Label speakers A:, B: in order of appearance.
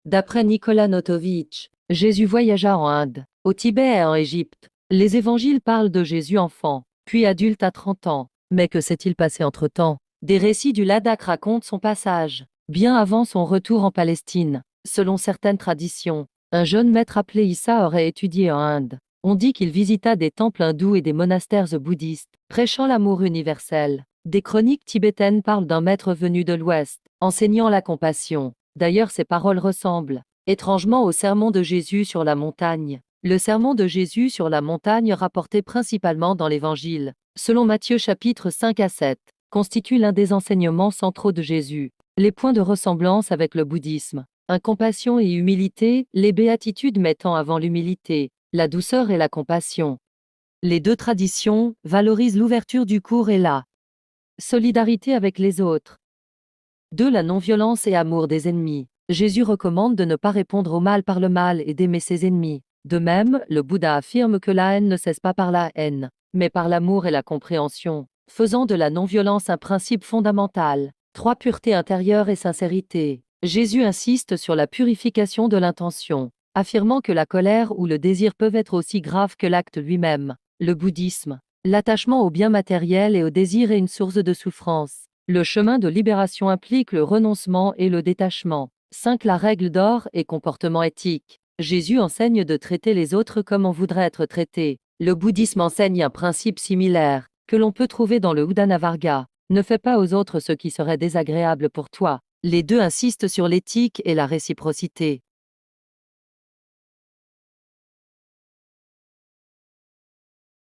A: D'après Nicolas Notovitch, Jésus voyagea en Inde, au Tibet et en Égypte. Les évangiles parlent de Jésus enfant, puis adulte à 30 ans. Mais que s'est-il passé entre-temps? Des récits du Ladakh racontent son passage, bien avant son retour en Palestine. Selon certaines traditions, un jeune maître appelé Issa aurait étudié en Inde. On dit qu'il visita des temples hindous et des monastères bouddhistes, prêchant l'amour universel. Des chroniques tibétaines parlent d'un maître venu de l'Ouest, enseignant la compassion. D'ailleurs, ces paroles ressemblent étrangement au sermon de Jésus sur la montagne. Le sermon de Jésus sur la montagne, rapporté principalement dans l'Évangile, selon Matthieu chapitres 5 à 7, constitue l'un des enseignements centraux de Jésus. Les points de ressemblance avec le bouddhisme: incompassion et humilité, les béatitudes mettant avant l'humilité la douceur et la compassion. Les deux traditions valorisent l'ouverture du cours et la solidarité avec les autres. 2. La non-violence et amour des ennemis. Jésus recommande de ne pas répondre au mal par le mal et d'aimer ses ennemis. De même, le Bouddha affirme que la haine ne cesse pas par la haine, mais par l'amour et la compréhension, faisant de la non-violence un principe fondamental. 3. Pureté intérieure et sincérité. Jésus insiste sur la purification de l'intention, affirmant que la colère ou le désir peuvent être aussi graves que l'acte lui-même. Le bouddhisme. L'attachement au bien matériel et au désir est une source de souffrance. Le chemin de libération implique le renoncement et le détachement. 5. La règle d'or et comportement éthique. Jésus enseigne de traiter les autres comme on voudrait être traité. Le bouddhisme enseigne un principe similaire, que l'on peut trouver dans le Udana Varga. Ne fais pas aux autres ce qui serait désagréable pour toi. Les deux insistent sur l'éthique et la réciprocité.